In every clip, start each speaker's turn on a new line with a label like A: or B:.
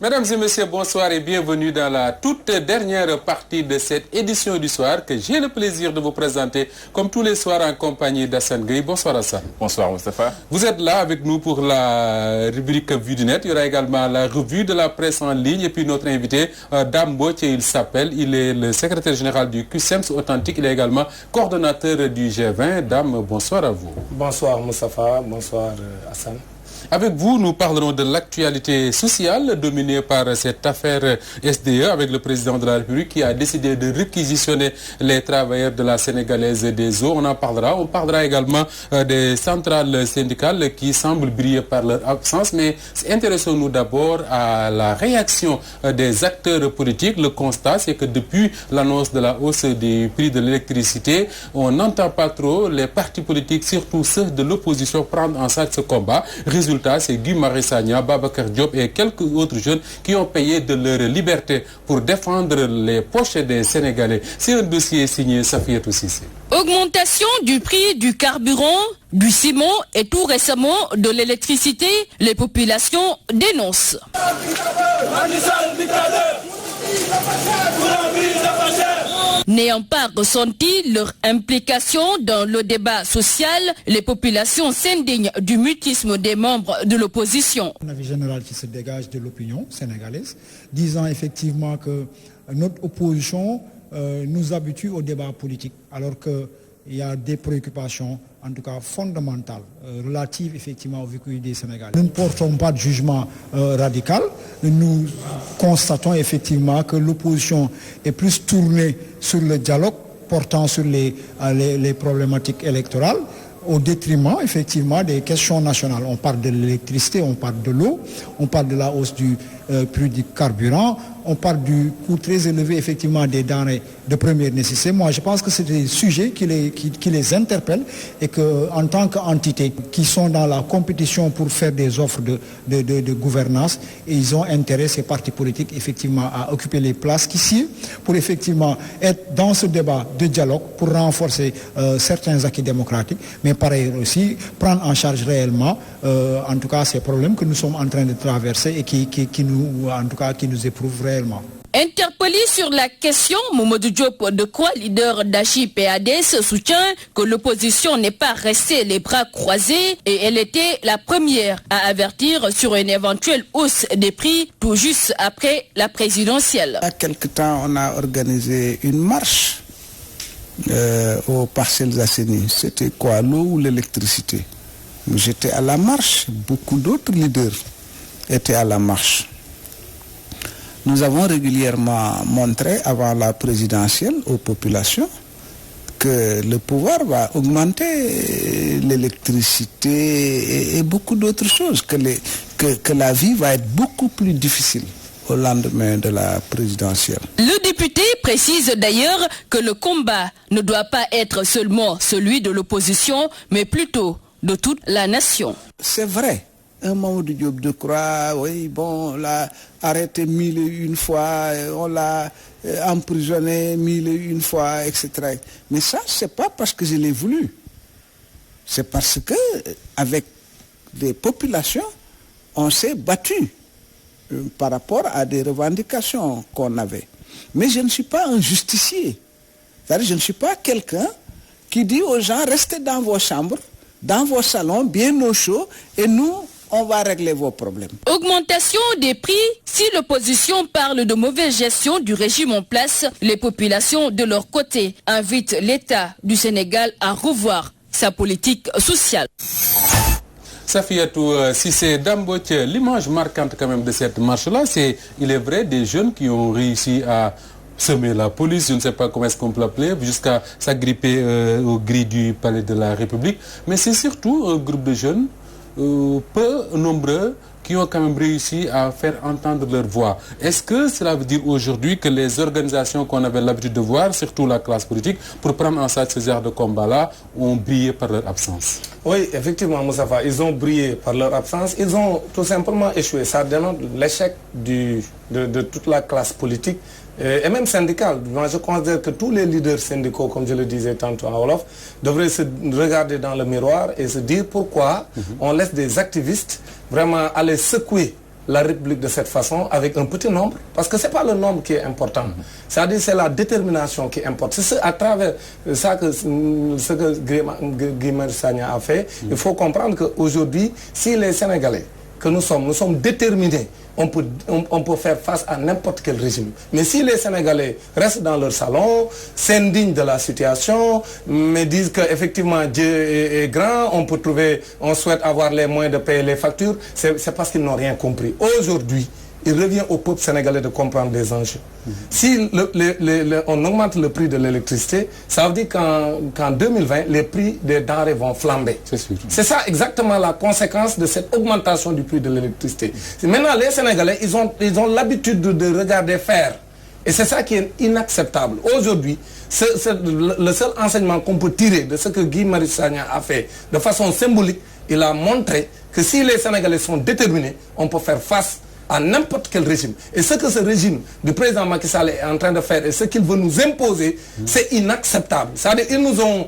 A: Mesdames et messieurs, bonsoir et bienvenue dans la toute dernière partie de cette édition du soir que j'ai le plaisir de vous présenter comme tous les soirs en compagnie d'Assane Gueye. Bonsoir Assane.
B: Bonsoir Moustapha.
A: Vous êtes là avec nous pour la rubrique Vue du Net. Il y aura également la revue de la presse en ligne et puis notre invité, Dame Mbodj, il est le secrétaire général du QCEMS Authentique. Il est également coordonnateur du G20. Dame, bonsoir à vous.
C: Bonsoir Moustapha, bonsoir Assane.
A: Avec vous, nous parlerons de l'actualité sociale dominée par cette affaire SDE avec le président de la République qui a décidé de réquisitionner les travailleurs de la Sénégalaise des eaux. On en parlera. On parlera également des centrales syndicales qui semblent briller par leur absence. Mais intéressons-nous d'abord à la réaction des acteurs politiques. Le constat, c'est que depuis l'annonce de la hausse des prix de l'électricité, on n'entend pas trop les partis politiques, surtout ceux de l'opposition, prendre en charge ce combat. Résultat, c'est Guy Marius Sagna, Babacar Diop et quelques autres jeunes qui ont payé de leur liberté pour défendre les poches des Sénégalais. C'est un dossier signé Safiatou Cissé.
D: Augmentation du prix du carburant, du ciment et tout récemment de l'électricité, les populations dénoncent. N'ayant pas ressenti leur implication dans le débat social, les populations s'indignent du mutisme des membres de l'opposition.
E: Un avis général qui se dégage de l'opinion sénégalaise, disant effectivement que notre opposition nous habitue au débat politique, alors qu'il y a des préoccupations, en tout cas fondamentales, relatives effectivement au vécu des Sénégalais. Nous ne portons pas de jugement radical, nous constatons effectivement que l'opposition est plus tournée sur le dialogue portant sur les problématiques électorales, au détriment effectivement des questions nationales. On parle de l'électricité, on parle de l'eau, on parle de la hausse du prix du carburant, on parle du coût très élevé effectivement des denrées de première nécessité. Moi je pense que c'est des sujets qui les interpellent et qu'en tant qu'entité qui sont dans la compétition pour faire des offres de gouvernance, ils ont intérêt, ces partis politiques, effectivement à occuper les places qui sied pour effectivement être dans ce débat de dialogue pour renforcer certains acquis démocratiques, mais par ailleurs aussi prendre en charge réellement en tout cas ces problèmes que nous sommes en train de traverser et qui nous éprouvent réellement.
D: Interpellé sur la question, Mamadou Diop de Croix, leader d'AJ/PADS, soutient que l'opposition n'est pas restée les bras croisés et elle était la première à avertir sur une éventuelle hausse des prix tout juste après la présidentielle.
F: Il y a quelque temps, on a organisé une marche aux Parcelles Assainies. C'était quoi, l'eau ou l'électricité? J'étais à la marche, beaucoup d'autres leaders étaient à la marche. Nous avons régulièrement montré avant la présidentielle aux populations que le pouvoir va augmenter l'électricité et beaucoup d'autres choses, que la vie va être beaucoup plus difficile au lendemain de la présidentielle.
D: Le député précise d'ailleurs que le combat ne doit pas être seulement celui de l'opposition, mais plutôt de toute la nation.
F: C'est vrai. Un Mamadou Diop de Croix, oui, bon, on l'a arrêté 1001 fois, on l'a emprisonné 1001 fois, etc. Mais ça, c'est pas parce que je l'ai voulu. C'est parce que, avec des populations, on s'est battu par rapport à des revendications qu'on avait. Mais je ne suis pas un justicier. C'est-à-dire, je ne suis pas quelqu'un qui dit aux gens, restez dans vos chambres, dans vos salons, bien au chaud, et nous, on va régler vos problèmes.
D: Augmentation des prix. Si l'opposition parle de mauvaise gestion du régime en place, les populations de leur côté invitent l'État du Sénégal à revoir sa politique sociale.
A: Safiatou Cissé, Dame Mbodj, l'image marquante quand même de cette marche-là, c'est, il est vrai, des jeunes qui ont réussi à semer la police, je ne sais pas comment est-ce qu'on peut l'appeler, jusqu'à s'agripper aux grilles du palais de la République. Mais c'est surtout un groupe de jeunes peu nombreux qui ont quand même réussi à faire entendre leur voix. Est-ce que cela veut dire aujourd'hui que les organisations qu'on avait l'habitude de voir, surtout la classe politique, pour prendre en charge ce genre de combat-là, ont brillé par leur absence?
C: Oui, effectivement, Moustapha, ils ont brillé par leur absence. Ils ont tout simplement échoué. Ça dénonce l'échec de toute la classe politique et même syndicale. Moi, je considère que tous les leaders syndicaux, comme je le disais tantôt en Wolof, devraient se regarder dans le miroir et se dire pourquoi on laisse des activistes vraiment aller secouer la République de cette façon avec un petit nombre, parce que c'est pas le nombre qui est important, c'est-à-dire c'est la détermination qui importe. C'est à travers ça que ce que Guy Marius Sagna a fait. Il faut comprendre qu'aujourd'hui, si les Sénégalais que nous sommes déterminés, on peut faire face à n'importe quel régime. Mais si les Sénégalais restent dans leur salon, s'indignent de la situation, mais disent qu'effectivement Dieu est grand, on souhaite avoir les moyens de payer les factures, c'est parce qu'ils n'ont rien compris. Aujourd'hui, il revient au peuple sénégalais de comprendre les enjeux. Si on augmente le prix de l'électricité, ça veut dire qu'en 2020, les prix des denrées vont flamber. C'est ça exactement la conséquence de cette augmentation du prix de l'électricité. Maintenant, les Sénégalais, ils ont l'habitude de regarder faire. Et c'est ça qui est inacceptable. Aujourd'hui, le seul enseignement qu'on peut tirer de ce que Guy Marius Sagna a fait de façon symbolique, il a montré que si les Sénégalais sont déterminés, on peut faire face à n'importe quel régime. Et ce que ce régime du président Macky Sall est en train de faire et ce qu'il veut nous imposer, c'est inacceptable. C'est-à-dire qu'ils nous ont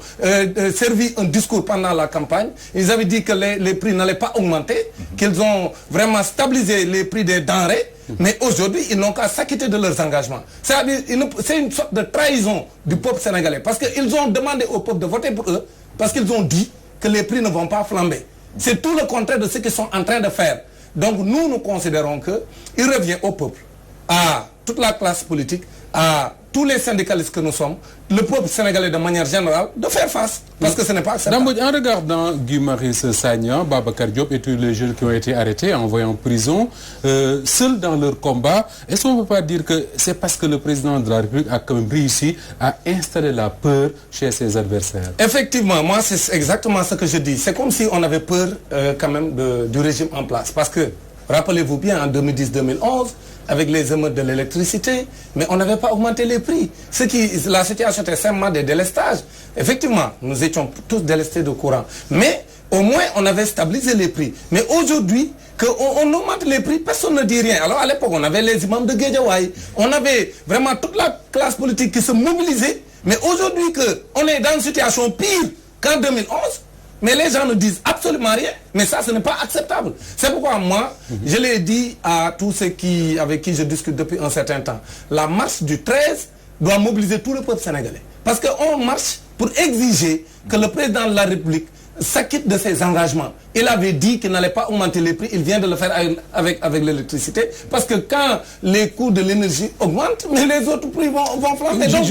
C: servi un discours pendant la campagne. Ils avaient dit que les prix n'allaient pas augmenter, qu'ils ont vraiment stabilisé les prix des denrées. Mais aujourd'hui, ils n'ont qu'à s'acquitter de leurs engagements. C'est-à-dire, c'est une sorte de trahison du peuple sénégalais. Parce qu'ils ont demandé au peuple de voter pour eux, parce qu'ils ont dit que les prix ne vont pas flamber. C'est tout le contraire de ce qu'ils sont en train de faire. Donc nous considérons qu'il revient au peuple, à toute la classe politique, à tous les syndicalistes que nous sommes, le peuple sénégalais de manière générale, de faire face. Parce que ce n'est pas acceptable.
A: En regardant Guy Marius Sagna, Babacar Diop et tous les jeunes qui ont été arrêtés, envoyés en prison, seuls dans leur combat, est-ce qu'on ne peut pas dire que c'est parce que le président de la République a quand même réussi à installer la peur chez ses adversaires? Effectivement,
C: moi c'est exactement ce que je dis. C'est comme si on avait peur quand même du régime en place. Parce que, rappelez-vous bien, en 2010-2011, avec les émeutes de l'électricité, mais on n'avait pas augmenté les prix. La situation était simplement des délestages. Effectivement, nous étions tous délestés de courant. Mais au moins, on avait stabilisé les prix. Mais aujourd'hui, qu'on augmente les prix, personne ne dit rien. Alors à l'époque, on avait les imams de Guédiawaye. On avait vraiment toute la classe politique qui se mobilisait. Mais aujourd'hui, qu'on est dans une situation pire qu'en 2011, mais les gens ne disent absolument rien. Mais ça, ce n'est pas acceptable. C'est pourquoi moi, je l'ai dit à tous ceux avec qui je discute depuis un certain temps. La marche du 13 doit mobiliser tout le peuple sénégalais. Parce qu'on marche pour exiger que le président de la République s'acquitte de ses engagements. Il avait dit qu'il n'allait pas augmenter les prix. Il vient de le faire avec l'électricité. Parce que quand les coûts de l'énergie augmentent, mais les autres prix vont flamber. Donc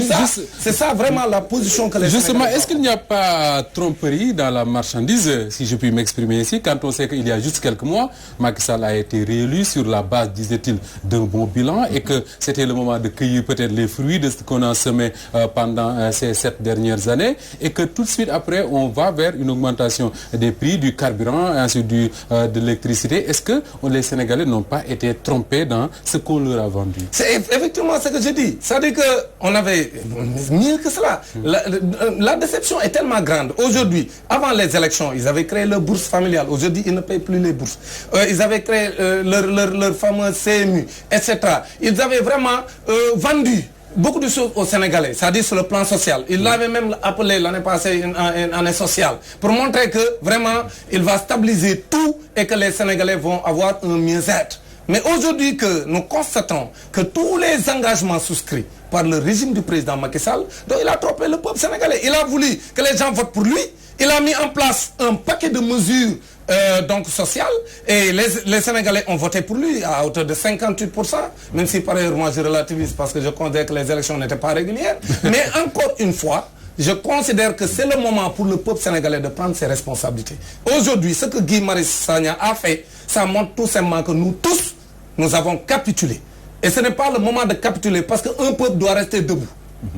C: c'est ça vraiment la position que les
A: Justement, est-ce qu'il n'y a pas tromperie dans la marchandise, si je puis m'exprimer ici, quand on sait qu'il y a juste quelques mois, Macky Sall a été réélu sur la base, disait-il, d'un bon bilan et que c'était le moment de cueillir peut-être les fruits de ce qu'on a semé pendant ces 7 dernières années et que tout de suite après, on va vers une augmentation des prix du carburant ainsi de l'électricité. Est-ce que les Sénégalais n'ont pas été trompés dans ce qu'on leur a vendu?
C: C'est effectivement ce que je dis. C'est-à-dire qu'on avait mieux que cela. La déception est tellement grande. Aujourd'hui, avant les élections, ils avaient créé leur bourse familiale. Aujourd'hui, ils ne payent plus les bourses. Ils avaient créé leur fameux CMU, etc. Ils avaient vraiment vendu beaucoup de choses aux Sénégalais, c'est-à-dire sur le plan social. Il l'avait même appelé l'année passée une année sociale, pour montrer que vraiment, il va stabiliser tout et que les Sénégalais vont avoir un mieux-être. Mais aujourd'hui que nous constatons que tous les engagements souscrits par le régime du président Macky Sall, donc il a trompé le peuple sénégalais. Il a voulu que les gens votent pour lui. Il a mis en place un paquet de mesures donc sociales et les Sénégalais ont voté pour lui à hauteur de 58%, même si par ailleurs moi je relativise parce que je considère que les élections n'étaient pas régulières. Mais encore une fois, je considère que c'est le moment pour le peuple sénégalais de prendre ses responsabilités. Aujourd'hui, ce que Guy Marius Sagna a fait, ça montre tout simplement que nous tous, nous avons capitulé. Et ce n'est pas le moment de capituler parce qu'un peuple doit rester debout.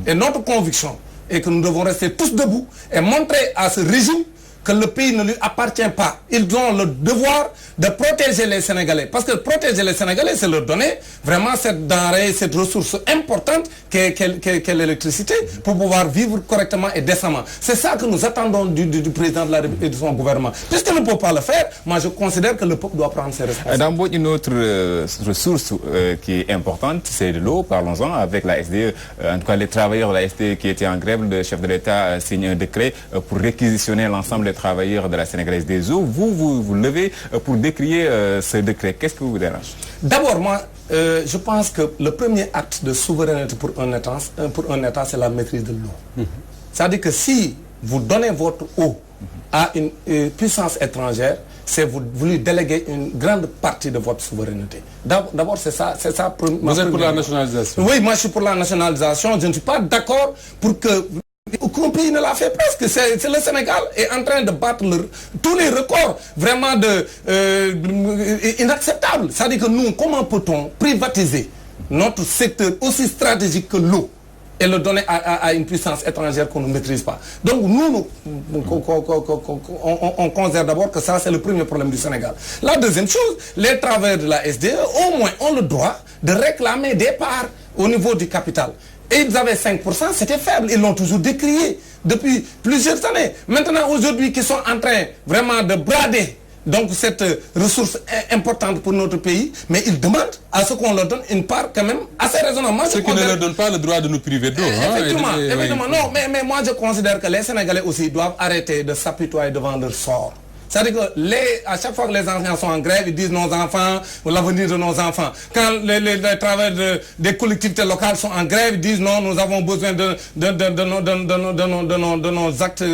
C: Et notre conviction est que nous devons rester tous debout et montrer à ce régime que le pays ne lui appartient pas. Ils ont le devoir de protéger les Sénégalais. Parce que protéger les Sénégalais, c'est leur donner vraiment cette denrée, cette ressource importante qu'est l'électricité pour pouvoir vivre correctement et décemment. C'est ça que nous attendons du président de la République et de son gouvernement. Puisqu'il ne peut pas le faire, moi je considère que le peuple doit prendre ses responsabilités.
B: Une autre ressource qui est importante, c'est de l'eau. Parlons-en avec la SDE. En tout cas, les travailleurs de la SDE qui étaient en grève, le chef de l'État signe un décret pour réquisitionner l'ensemble des travailleurs de la Sénégalaise des eaux, vous levez pour décrier ce décret. Qu'est-ce qui vous dérange?
C: D'abord, moi, je pense que le premier acte de souveraineté pour un État, c'est la maîtrise de l'eau. C'est-à-dire que si vous donnez votre eau à une puissance étrangère, c'est vous lui déléguer une grande partie de votre souveraineté. D'abord, c'est ça.
A: Vous êtes pour la nationalisation?
C: Oui, moi je suis pour la nationalisation. Je ne suis pas d'accord pour que aucun pays ne l'a fait presque. C'est le Sénégal est en train de battre tous les records vraiment inacceptables. C'est-à-dire que nous, comment peut-on privatiser notre secteur aussi stratégique que l'eau et le donner à une puissance étrangère qu'on ne maîtrise pas? Donc nous, on considère d'abord que ça, c'est le premier problème du Sénégal. La deuxième chose, les travailleurs de la SDE, au moins, ont le droit de réclamer des parts au niveau du capital. Et ils avaient 5%, c'était faible. Ils l'ont toujours décrié depuis plusieurs années. Maintenant, aujourd'hui, qu'ils sont en train vraiment de brader donc cette ressource importante pour notre pays, mais ils demandent à ce qu'on leur donne une part quand même assez raisonnable.
A: Ce qui ne leur donne pas le droit de nous priver d'eau.
C: Effectivement, non, mais moi je considère que les Sénégalais aussi doivent arrêter de s'apitoyer devant leur sort. C'est-à-dire que à chaque fois que les enseignants sont en grève, ils disent nos enfants, l'avenir de nos enfants. Quand les travailleurs des collectivités locales sont en grève, ils disent non, nous avons besoin de nos actes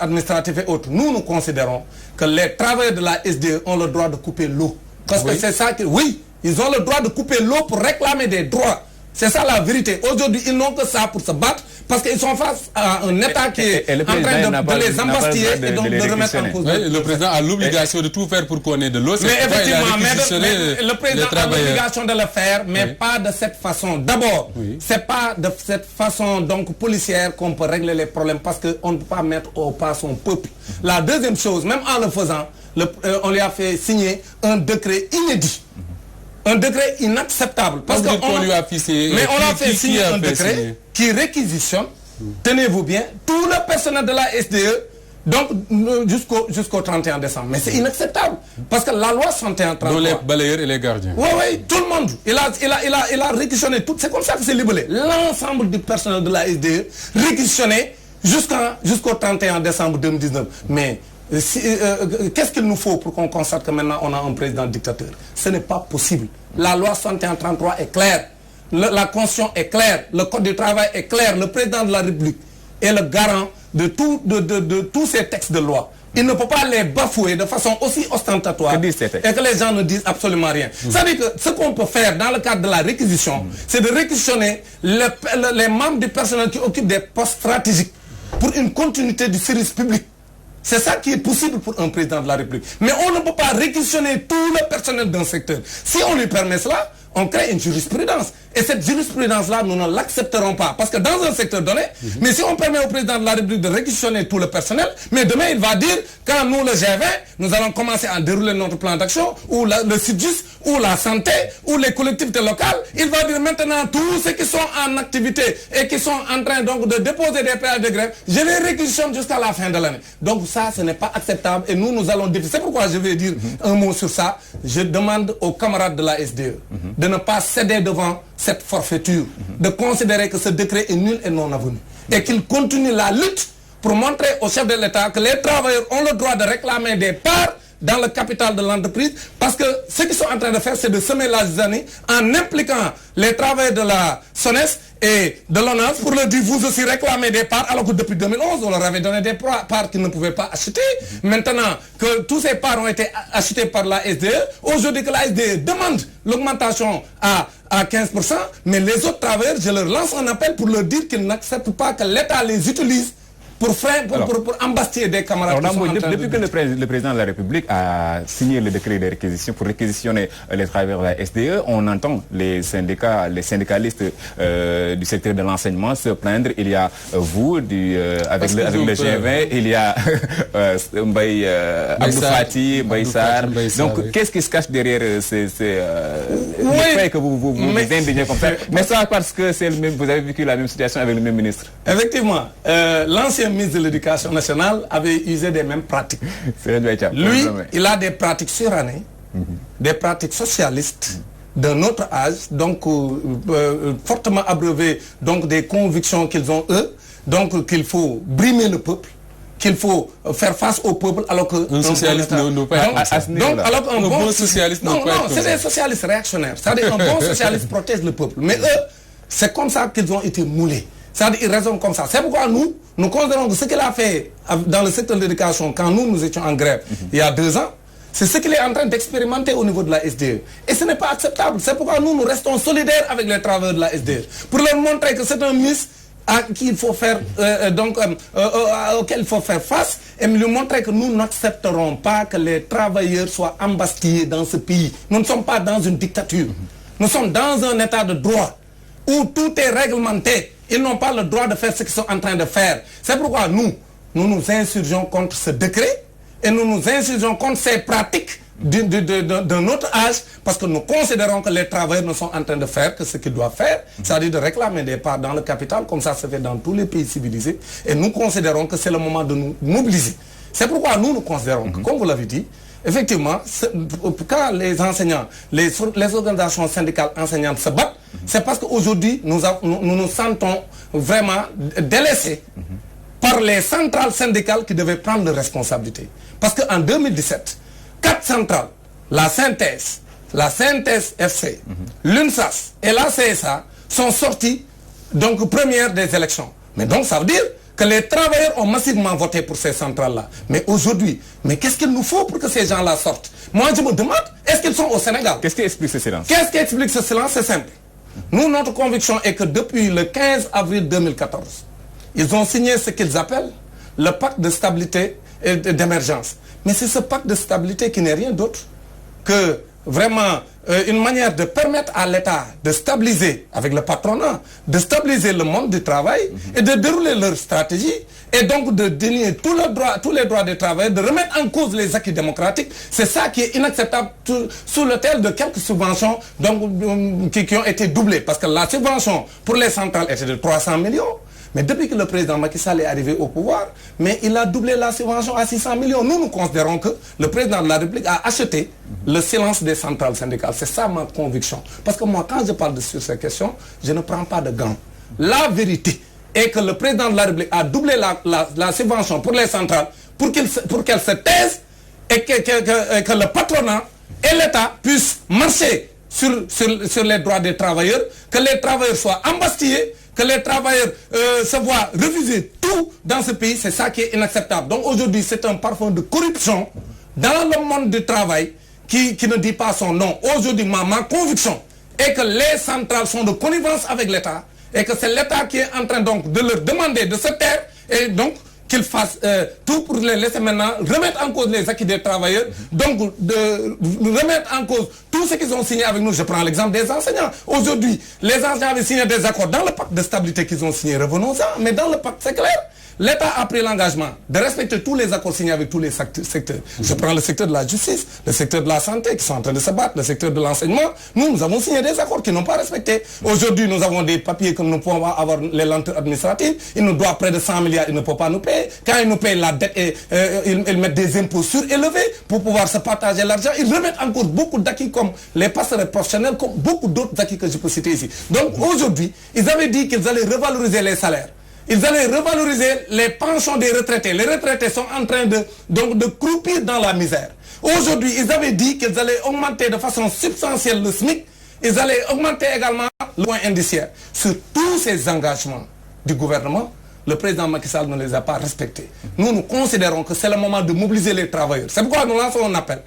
C: administratifs et autres. Nous considérons que les travailleurs de la SDE ont le droit de couper l'eau. Parce que c'est ça que... Oui, ils ont le droit de couper l'eau pour réclamer des droits. C'est ça la vérité. Aujourd'hui, ils n'ont que ça pour se battre parce qu'ils sont face à un État qui est en train de les embastiller et donc de remettre en cause.
A: Oui, le président a l'obligation de tout faire pour qu'on ait de l'eau.
C: Mais effectivement, le président a l'obligation de le faire, mais pas de cette façon. D'abord, c'est pas de cette façon donc policière qu'on peut régler les problèmes parce qu'on ne peut pas mettre au pas son peuple. La deuxième chose, même en le faisant, on lui a fait signer un décret inédit. Un décret inacceptable. Parce qu'on
A: lui a fait
C: signer un décret qui réquisitionne, tenez-vous bien, tout le personnel de la SDE, donc jusqu'au 31 décembre. Mais c'est inacceptable. Parce que la loi 61-33...
A: Dont les balayeurs et les gardiens.
C: Oui, tout le monde. Il a réquisitionné tout. C'est comme ça que c'est libellé. L'ensemble du personnel de la SDE réquisitionné jusqu'au 31 décembre 2019. Mais... qu'est-ce qu'il nous faut pour qu'on constate que maintenant on a un président dictateur? Ce n'est pas possible. La loi 61-33 est claire. La Constitution est claire. Le Code du travail est clair. Le président de la République est le garant de tous ces textes de loi. Il ne peut pas les bafouer de façon aussi ostentatoire et que les gens ne disent absolument rien. Ça veut dire que ce qu'on peut faire dans le cadre de la réquisition, c'est de réquisitionner les membres du personnel qui occupent des postes stratégiques pour une continuité du service public. C'est ça qui est possible pour un président de la République. Mais on ne peut pas réquisitionner tout le personnel d'un secteur. Si on lui permet cela, on crée une jurisprudence. Et cette jurisprudence-là, nous ne l'accepterons pas. Parce que dans un secteur donné, mais si on permet au président de la République de réquisitionner tout le personnel, mais demain il va dire, quand nous le G20, nous allons commencer à dérouler notre plan d'action, ou le SIDJUS, ou la santé, ou les collectivités locales, il va dire maintenant tous ceux qui sont en activité et qui sont en train donc de déposer des préavis de grève, je les réquisitionne jusqu'à la fin de l'année. Donc ça, ce n'est pas acceptable et nous allons défier. C'est pourquoi je vais dire un mot sur ça. Je demande aux camarades de la SDE de ne pas céder devant cette forfaiture, de considérer que ce décret est nul et non avenu. Et qu'il continue la lutte pour montrer au chef de l'État que les travailleurs ont le droit de réclamer des parts dans le capital de l'entreprise, parce que ce qu'ils sont en train de faire, c'est de semer la zizanie en impliquant les travailleurs de la SONES et de l'ONAS pour leur dire vous aussi réclamez des parts, alors que depuis 2011 on leur avait donné des parts qu'ils ne pouvaient pas acheter. Maintenant que tous ces parts ont été achetés par la SDE, aujourd'hui que la SDE demande l'augmentation à 15%, mais les autres travailleurs, je leur lance un appel pour leur dire qu'ils n'acceptent pas que l'État les utilise pour embastiller des camarades.
B: Depuis que le président de la République a signé le décret de réquisition pour réquisitionner les travailleurs de la SDE, on entend les syndicalistes du secteur de l'enseignement se plaindre. Il y a vous, avec le G20, il y a Abdou Fati, Baïsar. Donc, qu'est-ce qui se cache derrière ces faits que vous indignez comme ça? Mais ça parce que vous avez vécu la même situation avec le même ministre.
C: Effectivement. L'ancien ministre de l'Éducation nationale avait usé des mêmes pratiques. Lui, il a des pratiques surannées, des pratiques socialistes d'un autre âge, donc fortement abreuvées donc des convictions qu'ils ont eux, donc qu'il faut brimer le peuple qu'il faut faire face au peuple alors que...
A: Un socialiste ne peut pas être comme ça.
C: Donc, alors qu'un
A: bon socialiste ne peut pas être comme ça.
C: Non, c'est des socialistes réactionnaires. C'est-à-dire qu'un bon socialiste protège le peuple. Mais eux, c'est comme ça qu'ils ont été moulés. C'est-à-dire qu'ils raisonnent comme ça. C'est pourquoi nous considérons que ce qu'il a fait dans le secteur de l'éducation, quand nous étions en grève il y a 2 ans, c'est ce qu'il est en train d'expérimenter au niveau de la SDE. Et ce n'est pas acceptable. C'est pourquoi nous restons solidaires avec les travailleurs de la SDE. Pour leur montrer que c'est un ministre auquel il faut faire face et lui montrer que nous n'accepterons pas que les travailleurs soient embastillés dans ce pays. Nous ne sommes pas dans une dictature. Nous sommes dans un état de droit où tout est réglementé. Ils n'ont pas le droit de faire ce qu'ils sont en train de faire. C'est pourquoi nous nous insurgeons contre ce décret et nous nous insurgeons contre ces pratiques d'un autre âge, parce que nous considérons que les travailleurs ne sont en train de faire que ce qu'ils doivent faire, c'est-à-dire de réclamer des parts dans le capital, comme ça se fait dans tous les pays civilisés, et nous considérons que c'est le moment de nous mobiliser. C'est pourquoi nous considérons que, comme vous l'avez dit, effectivement, quand les enseignants, les organisations syndicales enseignantes se battent, c'est parce qu'aujourd'hui, nous nous sentons vraiment délaissés par les centrales syndicales qui devaient prendre leurs responsabilités. Parce qu'en 2017, 4 centrales, la synthèse FC, l'UNSAS et la CSA sont sorties donc premières des élections. Mais donc ça veut dire que les travailleurs ont massivement voté pour ces centrales-là. Mais aujourd'hui, qu'est-ce qu'il nous faut pour que ces gens-là sortent? Moi je me demande, est-ce qu'ils sont au Sénégal?
B: Qu'est-ce qui explique ce silence?
C: Qu'est-ce qui explique ce silence? C'est simple. Nous, notre conviction est que depuis le 15 avril 2014, ils ont signé ce qu'ils appellent le pacte de stabilité et d'émergence. Mais c'est ce pacte de stabilité qui n'est rien d'autre que vraiment une manière de permettre à l'État de stabiliser avec le patronat, de stabiliser le monde du travail et de dérouler leur stratégie et donc de dénier tous les droits des travailleurs, de remettre en cause les acquis démocratiques. C'est ça qui est inacceptable sous l'autel de quelques subventions donc, qui ont été doublées. Parce que la subvention pour les centrales était de 300 millions. Mais depuis que le président Macky Sall est arrivé au pouvoir, mais il a doublé la subvention à 600 millions. Nous considérons que le président de la République a acheté le silence des centrales syndicales. C'est ça ma conviction. Parce que moi, quand je parle sur ces questions, je ne prends pas de gants. La vérité est que le président de la République a doublé la subvention pour les centrales pour qu'elles se taisent et que le patronat et l'État puissent marcher sur les droits des travailleurs, que les travailleurs soient embastillés, que les travailleurs se voient refuser tout dans ce pays. C'est ça qui est inacceptable. Donc aujourd'hui, c'est un parfum de corruption dans le monde du travail qui ne dit pas son nom. Aujourd'hui, ma conviction est que les centrales sont de connivence avec l'État et que c'est l'État qui est en train donc de leur demander de se taire et donc qu'ils fassent tout pour les laisser maintenant remettre en cause les acquis des travailleurs, donc de remettre en cause tout ce qu'ils ont signé avec nous. Je prends l'exemple des enseignants. Aujourd'hui, les enseignants avaient signé des accords dans le pacte de stabilité qu'ils ont signé, revenons-en, mais dans le pacte, c'est clair. L'État a pris l'engagement de respecter tous les accords signés avec tous les secteurs. Je prends le secteur de la justice, le secteur de la santé qui sont en train de se battre, le secteur de l'enseignement. Nous avons signé des accords qui n'ont pas respecté. Aujourd'hui, nous avons des papiers que nous pouvons avoir les lenteurs administratives. Ils nous doivent près de 100 milliards, ils ne peuvent pas nous payer. Quand ils nous payent la dette, ils mettent des impôts surélevés pour pouvoir se partager l'argent. Ils remettent en cause beaucoup d'acquis comme les passerelles professionnels, comme beaucoup d'autres acquis que je peux citer ici. Donc aujourd'hui, ils avaient dit qu'ils allaient revaloriser les salaires. Ils allaient revaloriser les pensions des retraités. Les retraités sont en train de croupir dans la misère. Aujourd'hui, ils avaient dit qu'ils allaient augmenter de façon substantielle le SMIC. Ils allaient augmenter également le point indiciaire. Sur tous ces engagements du gouvernement, le président Macky Sall ne les a pas respectés. Nous considérons que c'est le moment de mobiliser les travailleurs. C'est pourquoi nous lançons un appel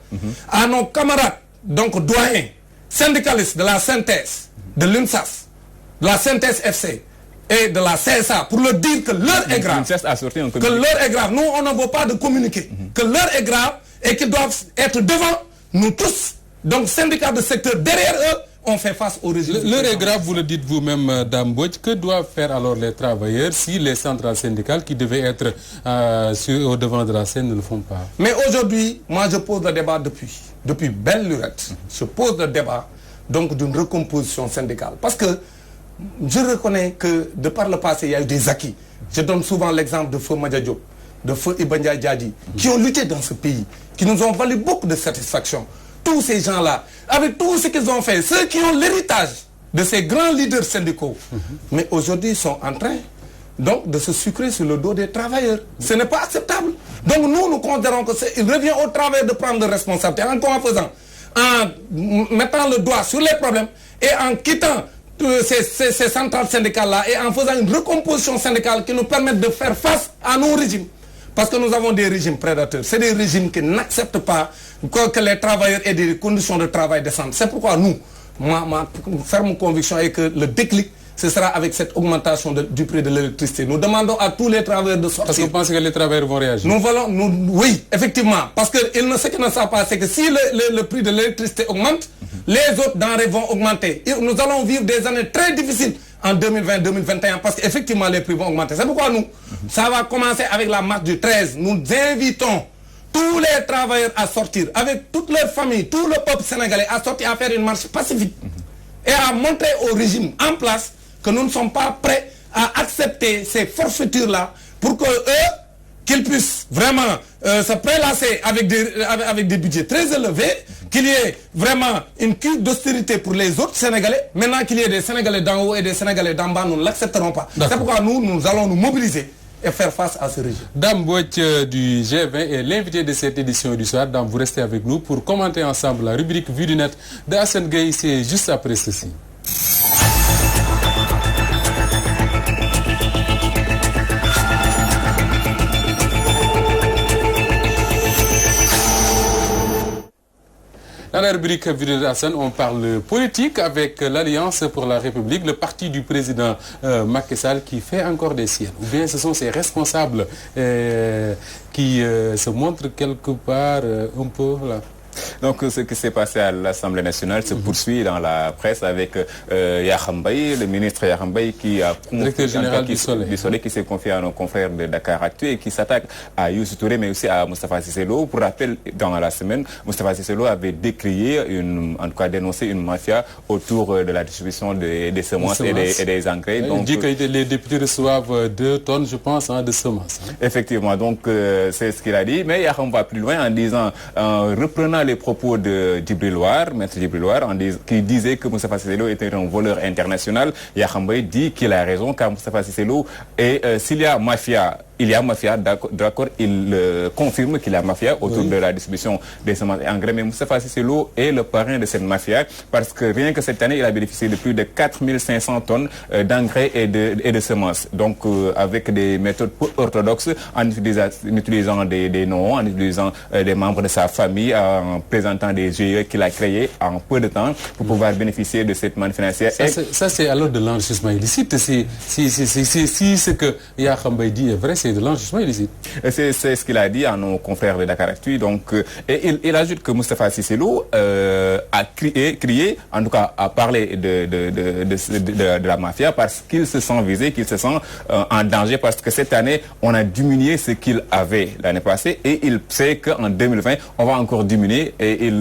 C: à nos camarades, donc doyens, syndicalistes de la synthèse, de l'UNSAS, de la synthèse FC, et de la CSA pour leur dire que l'heure est grave. Que l'heure est grave. Nous, on ne veut pas de communiquer. Que l'heure est grave et qu'ils doivent être devant nous tous. Donc, syndicats de secteur, derrière eux, on fait face aux résultats.
A: L'heure est grave, vous le dites vous-même, Dame Mbodj. Que doivent faire alors les travailleurs si les centrales syndicales qui devaient être au devant de la scène ne le font pas? Mais aujourd'hui, moi, je pose le débat depuis belle lurette. Je pose le débat donc d'une recomposition syndicale. Parce que je reconnais que de par le passé, il y a eu des acquis. Je donne souvent l'exemple de Feu Madia Diop, de Feu Iba Ndiaye Diadi, qui ont lutté dans ce pays, qui nous ont valu beaucoup de satisfaction. Tous ces gens-là, avec tout ce qu'ils ont fait, ceux qui ont l'héritage de ces grands leaders syndicaux, mais aujourd'hui sont en train
C: donc de se sucrer sur le dos des travailleurs. Ce n'est pas acceptable. Donc nous considérons qu'il revient aux travailleurs de prendre de responsabilité. En mettant le doigt sur les problèmes et en quittant ces centrales syndicales-là et en faisant une recomposition syndicale qui nous permette de faire face à nos régimes. Parce que nous avons des régimes prédateurs. C'est des régimes qui n'acceptent pas que les travailleurs aient des conditions de travail décentes. C'est pourquoi nous, ma ferme conviction est que le déclic, ce sera avec cette augmentation du prix de l'électricité. Nous demandons à tous les travailleurs de sortir.
A: Parce que vous pensez que les travailleurs vont réagir?
C: Oui, effectivement. Parce que ce qu'ils ne savent pas, c'est que si le prix de l'électricité augmente, les autres denrées vont augmenter. Et nous allons vivre des années très difficiles en 2020-2021 parce qu'effectivement les prix vont augmenter. C'est pourquoi nous, ça va commencer avec la marche du 13. Nous invitons tous les travailleurs à sortir, avec toute leur famille, tout le peuple sénégalais, à sortir à faire une marche pacifique et à montrer au régime en place que nous ne sommes pas prêts à accepter ces forfaitures-là pour que eux, qu'ils puissent vraiment se prélasser avec des budgets très élevés, qu'il y ait vraiment une cure d'austérité pour les autres Sénégalais. Maintenant qu'il y ait des Sénégalais d'en haut et des Sénégalais d'en bas, nous ne l'accepterons pas. C'est pourquoi nous allons nous mobiliser et faire face à ce régime.
A: Dame Mbodj du G20 est l'invité de cette édition du soir. Dame, vous restez avec nous pour commenter ensemble la rubrique Vue du Net de Hassan Gueye. C'est juste après ceci. Dans la rubrique Vue de Hassan, on parle politique avec l'Alliance pour la République, le parti du président Macky Sall qui fait encore des siennes. Ou bien ce sont ses responsables qui se montrent quelque part un peu là.
B: Donc ce qui s'est passé à l'Assemblée nationale se poursuit dans la presse avec Yakham Mbaye, le ministre Yakham Mbaye qui a
A: directeur général du Soleil
B: qui s'est confié à nos confrères de Dakaractu et qui s'attaque à Youssou Touré mais aussi à Moustapha Cissé Lo. Pour rappel, dans la semaine, Moustapha Cissé Lo avait décrié, en tout cas dénoncé une mafia autour de la distribution des semences et des engrais.
A: Donc, il dit que les députés reçoivent 2 tonnes, je pense, de semences.
B: Effectivement, donc c'est ce qu'il a dit. Mais Yakham va plus loin en disant, reprenant les propos de Djibril War, maître Djibril War, qui disait que Moustapha Cissé Lo était un voleur international. Yakham Mbaye dit qu'il a raison car Moustapha Cissé Lo, et s'il y a mafia, il y a mafia, d'accord, il confirme qu'il y a mafia autour de la distribution des semences et engrais. Mais Moustapha Cissé Lo est le parrain de cette mafia parce que rien que cette année, il a bénéficié de plus de 4500 tonnes d'engrais et de semences. Donc avec des méthodes orthodoxes, en utilisant des noms, en utilisant des membres de sa famille, en présentant des GIE qu'il a créés en peu de temps pour pouvoir bénéficier de cette manne financière.
A: Ça c'est alors de l'enrichissement illicite. Si ce que Yakham Mbaye dit est vrai, c'est de l'enrichissement illicite.
B: C'est ce qu'il a dit à nos confrères de Dakaractu. Donc, et il ajoute que Moustapha Cissé Lo a crié, en tout cas a parlé de la mafia parce qu'il se sent visé, qu'il se sent en danger parce que cette année, on a diminué ce qu'il avait l'année passée et il sait qu'en 2020, on va encore diminuer et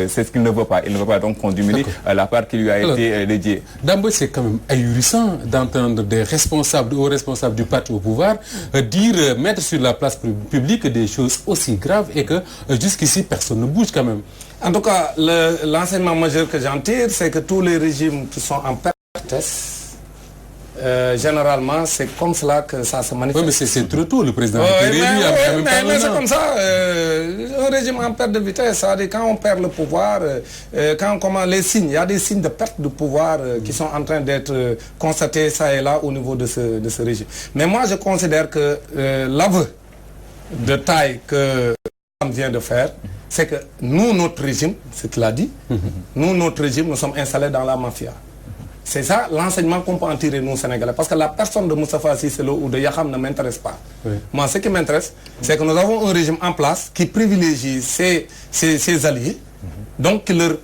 B: c'est ce qu'il ne veut pas. Il ne veut pas donc qu'on diminue la part qui lui a été dédiée.
A: D'abord, c'est quand même ahurissant d'entendre des responsables, hauts responsables du parti au pouvoir mettre sur la place publique des choses aussi graves et que jusqu'ici personne ne bouge quand même.
C: En tout cas, l'enseignement majeur que j'en tire, c'est que tous les régimes qui sont en pertes, généralement, c'est comme cela que ça se manifeste.
A: Oui, mais c'est trop tôt, le président a été réélu.
C: Mais c'est comme ça. Un régime en perte de vitesse, ça veut dire quand on perd le pouvoir, il y a des signes de perte de pouvoir qui sont en train d'être constatés ça et là au niveau de ce régime. Mais moi, je considère que l'aveu de taille que vient de faire, c'est que nous, notre régime, ce qu'il a dit, notre régime, nous sommes installés dans la mafia. C'est ça l'enseignement qu'on peut en tirer nous Sénégalais. Parce que la personne de Moustapha Cissé Lo ou de Yakham ne m'intéresse pas. Oui. Moi, ce qui m'intéresse, c'est que nous avons un régime en place qui privilégie ses alliés, donc qui leur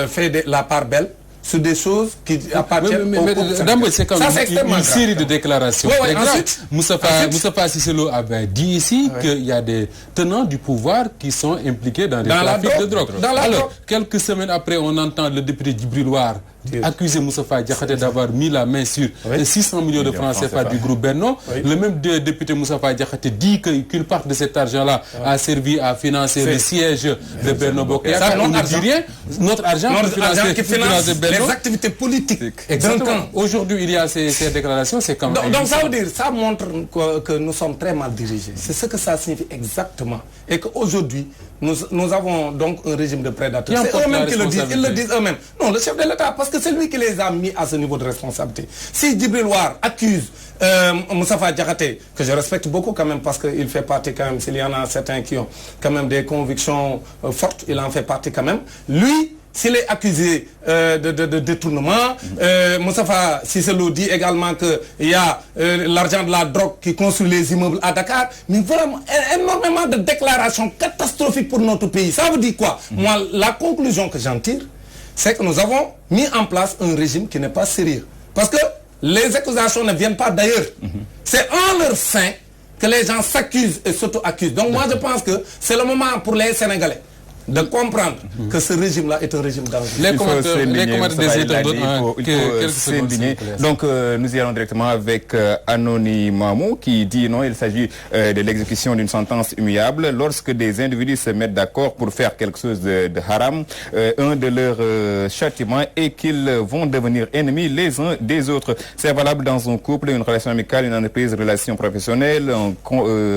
C: fait la part belle sur des choses qui appartiennent au peuple sénégalais.
A: C'est comme une série de déclarations. Moustapha Cissé Lo avait dit ici qu'il y a des tenants du pouvoir qui sont impliqués dans des trafics de drogue. Alors, quelques semaines après, on entend le député Djibril War accusé Moustapha Diakhaté d'avoir mis la main sur 600 millions de francs CFA du groupe Benno. Le même député Moustapha Diakhaté dit qu'une part de cet argent-là a servi à financer le siège de Benno Bokk Yakaar. On ne dit rien. Notre argent qui finance les
C: activités politiques.
A: Exactement. Aujourd'hui, il y a ces déclarations, c'est quand même...
C: Donc ça veut dire, ça montre que nous sommes très mal dirigés. C'est ce que ça signifie exactement. Et qu'aujourd'hui, nous avons donc un régime de prédateurs. C'est eux-mêmes qui le disent. Ils le disent eux-mêmes. Non, le chef de l'État, parce que c'est lui qui les a mis à ce niveau de responsabilité. Si Djibril War accuse Moustapha Diakhaté, que je respecte beaucoup quand même, parce qu'il fait partie quand même, s'il y en a certains qui ont quand même des convictions fortes, il en fait partie quand même. Lui, s'il est accusé de détournement, Moustapha Cissé Lo dit également qu'il y a l'argent de la drogue qui construit les immeubles à Dakar. Mais vraiment, énormément de déclarations catastrophiques pour notre pays. Ça veut dire quoi? Moi, la conclusion que j'en tire, c'est que nous avons mis en place un régime qui n'est pas sérieux. Parce que les accusations ne viennent pas d'ailleurs. C'est en leur sein que les gens s'accusent et s'auto-accusent. Donc moi, je pense que c'est le moment pour les Sénégalais de comprendre que ce régime-là est un régime dangereux.
A: Les commentaires des internautes,
B: il faut s'indigner. Donc nous y allons directement avec Anony Mamou qui dit non, il s'agit de l'exécution d'une sentence immuable. Lorsque des individus se mettent d'accord pour faire quelque chose de haram, un de leurs châtiments est qu'ils vont devenir ennemis les uns des autres. C'est valable dans un couple, une relation amicale, une entreprise, une relation professionnelle, un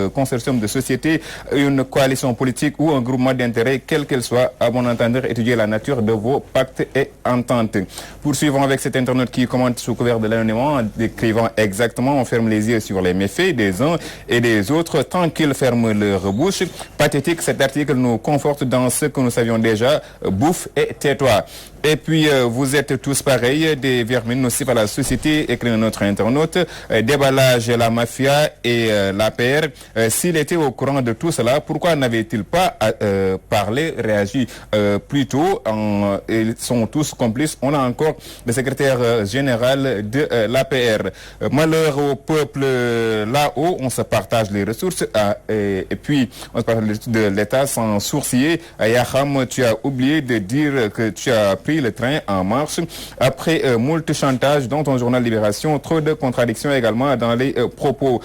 B: consortium de société, une coalition politique ou un groupement d'intérêts, quelle qu'elle soit, à bon entendeur, étudier la nature de vos pactes et ententes. Poursuivons avec cet internaute qui commente sous couvert de l'anonymat en décrivant exactement, on ferme les yeux sur les méfaits des uns et des autres tant qu'ils ferment leur bouche. Pathétique, cet article nous conforte dans ce que nous savions déjà, bouffe et tais-toi. Et puis, vous êtes tous pareils, des vermines nocifs à la société, écrit notre internaute. Déballage, la mafia et l'APR. S'il était au courant de tout cela, pourquoi n'avait-il pas parlé, réagi plus tôt? Ils sont tous complices. On a encore le secrétaire général de l'APR. Malheur au peuple là-haut, on se partage les ressources. Et puis, on se partage de l'État sans sourciller. Yaham, tu as oublié de dire que tu as pris le train en marche après moult chantage dans ton journal Libération, trop de contradictions également dans les propos.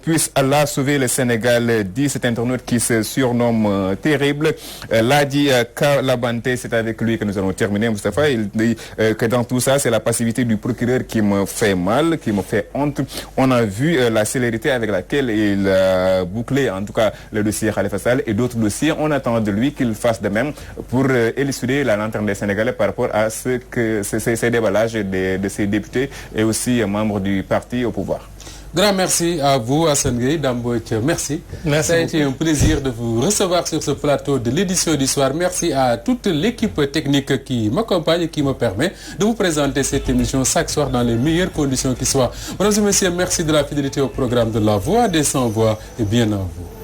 B: Puisse Allah sauver le Sénégal, dit cet internaute qui se surnomme terrible. Ladi Kalabante, c'est avec lui que nous allons terminer, Moustapha. Il dit que dans tout ça, c'est la passivité du procureur qui me fait mal, qui me fait honte. On a vu la célérité avec laquelle il a bouclé en tout cas le dossier Khalifa Sall et d'autres dossiers. On attend de lui qu'il fasse de même pour élucider la lanterne des Sénégalais par rapport à ce que ces déballages de ces députés et aussi membres du parti au pouvoir.
A: Grand merci à vous, Assane Gueye, Damboj, merci. Ça a été un plaisir de vous recevoir sur ce plateau de l'édition du soir. Merci à toute l'équipe technique qui m'accompagne et qui me permet de vous présenter cette émission chaque soir dans les meilleures conditions qui soient. Mesdames et messieurs, merci de la fidélité au programme de La Voix des Sans-Voix et bien à vous.